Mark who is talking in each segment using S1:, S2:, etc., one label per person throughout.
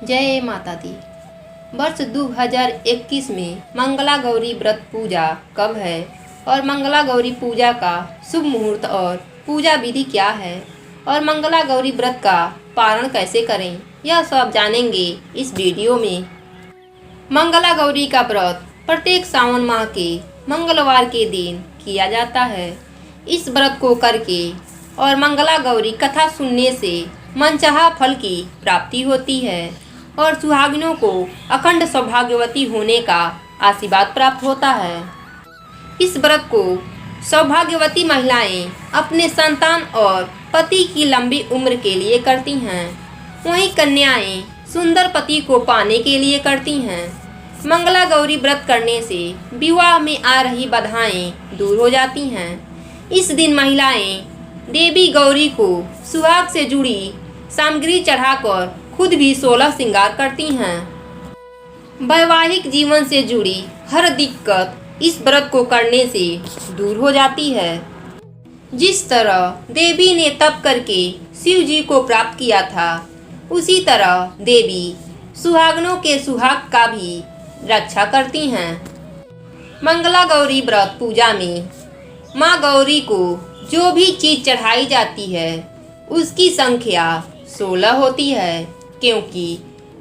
S1: जय माता दी। वर्ष 2021 में मंगला गौरी व्रत पूजा कब है और मंगला गौरी पूजा का शुभ मुहूर्त और पूजा विधि क्या है और मंगला गौरी व्रत का पारण कैसे करें, यह सब जानेंगे इस वीडियो में। मंगला गौरी का व्रत प्रत्येक सावन माह के मंगलवार के दिन किया जाता है। इस व्रत को करके और मंगला गौरी कथा सुनने से मनचाहा फल की प्राप्ति होती है और सुहागिनों को अखंड सौभाग्यवती होने का आशीर्वाद प्राप्त होता है। इस व्रत को सौभाग्यवती महिलाएं अपने संतान और पति की लंबी उम्र के लिए करती हैं, वहीं कन्याएं सुंदर पति को पाने के लिए करती हैं। मंगला गौरी व्रत करने से विवाह में आ रही बाधाएं दूर हो जाती हैं। इस दिन महिलाएं देवी गौरी को सुहाग से जुड़ी सामग्री चढ़ाकर खुद भी 16 श्रृंगार करती हैं। वैवाहिक जीवन से जुड़ी हर दिक्कत इस व्रत को करने से दूर हो जाती है। जिस तरह देवी ने तप करके शिव जी को प्राप्त किया था, उसी तरह देवी सुहागनों के सुहाग का भी रक्षा करती हैं। मंगला गौरी व्रत पूजा में माँ गौरी को जो भी चीज चढ़ाई जाती है उसकी संख्या 16 होती है, क्योंकि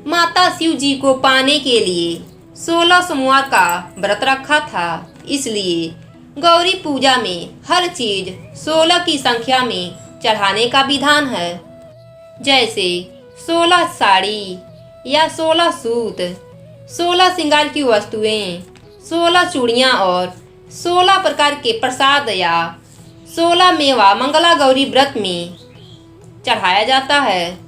S1: माता शिव जी को पाने के लिए 16 सोमवार का व्रत रखा था। इसलिए गौरी पूजा में हर चीज 16 की संख्या में चढ़ाने का विधान है। जैसे 16 साड़ी या 16 सूत, 16 श्रृंगार की वस्तुएं, 16 चूड़ियाँ और 16 प्रकार के प्रसाद या 16 मेवा मंगला गौरी व्रत में चढ़ाया जाता है।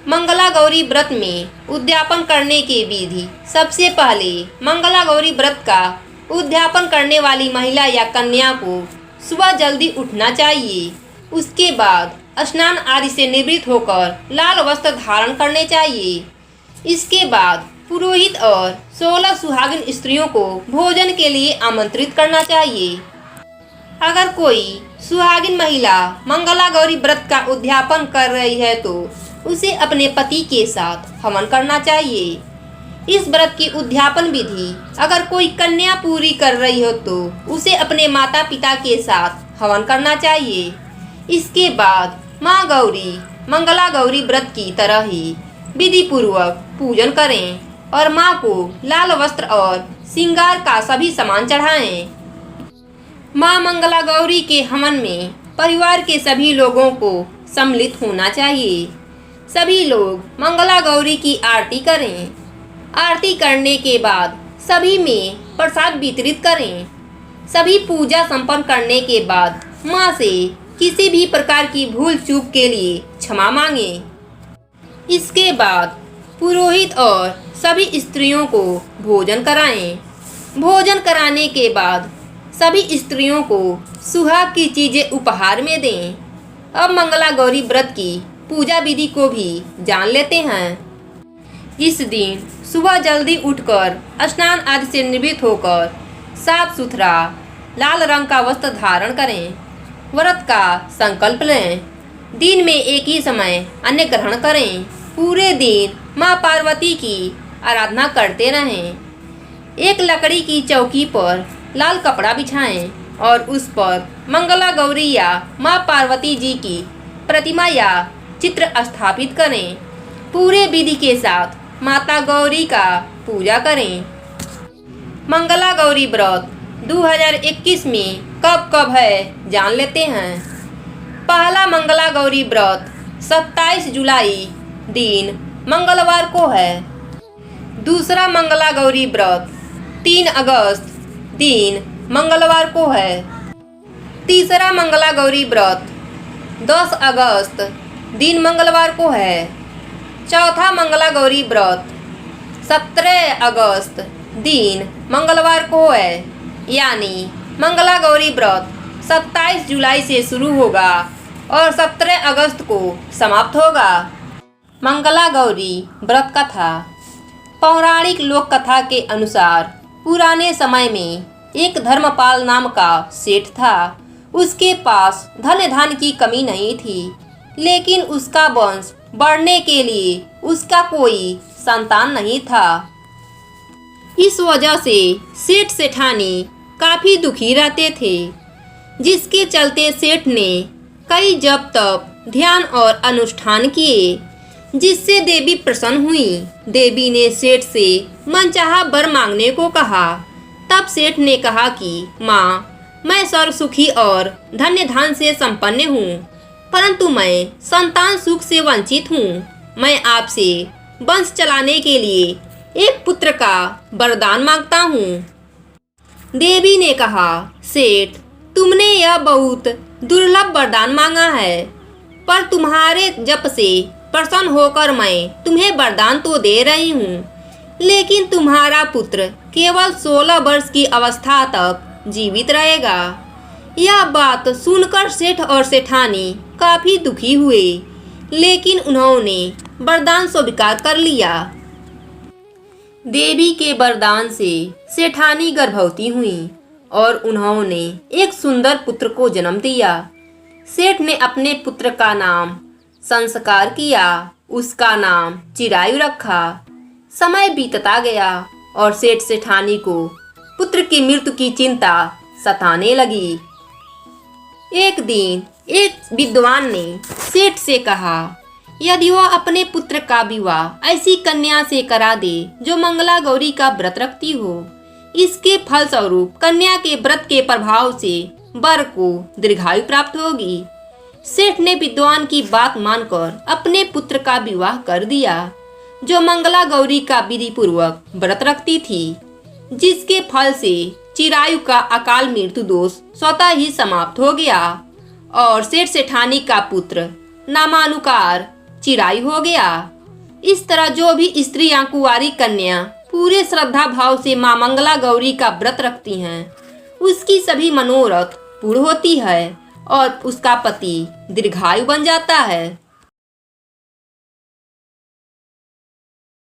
S1: मंगला गौरी व्रत में उद्यापन करने की विधि। सबसे पहले मंगला गौरी व्रत का उद्यापन करने वाली महिला या कन्या को सुबह जल्दी उठना चाहिए। उसके बाद स्नान आदि से निवृत्त होकर लाल वस्त्र धारण करने चाहिए। इसके बाद पुरोहित और 16 सुहागिन स्त्रियों को भोजन के लिए आमंत्रित करना चाहिए। अगर कोई सुहागिन महिला मंगला गौरी व्रत का उद्यापन कर रही है तो उसे अपने पति के साथ हवन करना चाहिए। इस व्रत की उद्यापन विधि अगर कोई कन्या पूरी कर रही हो तो उसे अपने माता पिता के साथ हवन करना चाहिए। इसके बाद माँ गौरी मंगला गौरी व्रत की तरह ही विधि पूर्वक पूजन करें और माँ को लाल वस्त्र और श्रृंगार का सभी सामान चढ़ाएं। माँ मंगला गौरी के हवन में परिवार के सभी लोगों को सम्मिलित होना चाहिए। सभी लोग मंगला गौरी की आरती करें। आरती करने के बाद सभी में प्रसाद वितरित करें। सभी पूजा संपन्न करने के बाद माँ से किसी भी प्रकार की भूल चूक के लिए क्षमा मांगें। इसके बाद पुरोहित और सभी स्त्रियों को भोजन कराएं। भोजन कराने के बाद सभी स्त्रियों को सुहाग की चीजें उपहार में दें। अब मंगला गौरी व्रत की पूजा विधि को भी जान लेते हैं। इस दिन सुबह जल्दी उठकर स्नान आदि से निवृत्त होकर साफ सुथरा लाल रंग का वस्त्र धारण करें। व्रत का संकल्प लें। दिन में एक ही समय अन्न ग्रहण करें। पूरे दिन माँ पार्वती की आराधना करते रहें। एक लकड़ी की चौकी पर लाल कपड़ा बिछाएं और उस पर मंगला गौरी या माँ पार्वती जी की प्रतिमा या चित्र स्थापित करें। पूरे विधि के साथ माता गौरी का पूजा करें। मंगला गौरी व्रत 2021 में कब कब है जान लेते हैं। पहला मंगला गौरी व्रत 27 जुलाई दिन मंगलवार को है। दूसरा मंगला गौरी व्रत 3 अगस्त दिन मंगलवार को है। तीसरा मंगला गौरी व्रत 10 अगस्त दिन मंगलवार को है। चौथा मंगला गौरी व्रत 17 अगस्त दिन मंगलवार को है। यानी मंगला गौरी व्रत 27 जुलाई से शुरू होगा और 17 अगस्त को समाप्त होगा। मंगला गौरी व्रत कथा। पौराणिक लोक कथा के अनुसार पुराने समय में एक धर्मपाल नाम का सेठ था। उसके पास धन धान की कमी नहीं थी, लेकिन उसका वंश बढ़ने के लिए उसका कोई संतान नहीं था। इस वजह से सेठ सेठानी काफी दुखी रहते थे, जिसके चलते सेठ ने कई जप तप ध्यान और अनुष्ठान किए, जिससे देवी प्रसन्न हुई। देवी ने सेठ से मनचाहा वर मांगने को कहा। तब सेठ ने कहा कि माँ, मैं सर्व सुखी और धन्य धन से संपन्न हूँ, परंतु मैं संतान सुख से वंचित हूँ। मैं आपसे वंश चलाने के लिए एक पुत्र का वरदान मांगता हूँ। देवी ने कहा, सेठ, तुमने यह बहुत दुर्लभ वरदान मांगा है, पर तुम्हारे जप से प्रसन्न होकर मैं तुम्हें वरदान तो दे रही हूँ, लेकिन तुम्हारा पुत्र केवल 16 वर्ष की अवस्था तक जीवित रहेगा। यह बात सुनकर सेठ और सेठानी काफी दुखी हुए, लेकिन उन्होंने वरदान स्वीकार कर लिया। देवी के वरदान से सेठानी गर्भवती हुई और उन्होंने एक सुंदर पुत्र को जन्म दिया। सेठ ने अपने पुत्र का नाम संस्कार किया, उसका नाम चिरायु रखा। समय बीतता गया और सेठ सेठानी को पुत्र की मृत्यु की चिंता सताने लगी। एक दिन एक विद्वान ने सेठ से कहा, यदि वह अपने पुत्र का विवाह ऐसी कन्या से करा दे जो मंगला गौरी का व्रत रखती हो, इसके फलस्वरूप कन्या के व्रत के प्रभाव से वर को दीर्घायु प्राप्त होगी। सेठ ने विद्वान की बात मानकर अपने पुत्र का विवाह कर दिया, जो मंगला गौरी का विधि पूर्वक व्रत रखती थी, जिसके फल से चिरायु का अकाल मृत्यु दोष स्वतः ही समाप्त हो गया और सेठ सेठानी का पुत्र नामानुसार चिरायु हो गया। इस तरह जो भी स्त्री या कुंवारी कन्या पूरे श्रद्धा भाव से मां मंगला गौरी का व्रत रखती हैं, उसकी सभी मनोरथ पूर्ण होती है और उसका पति दीर्घायु बन जाता है।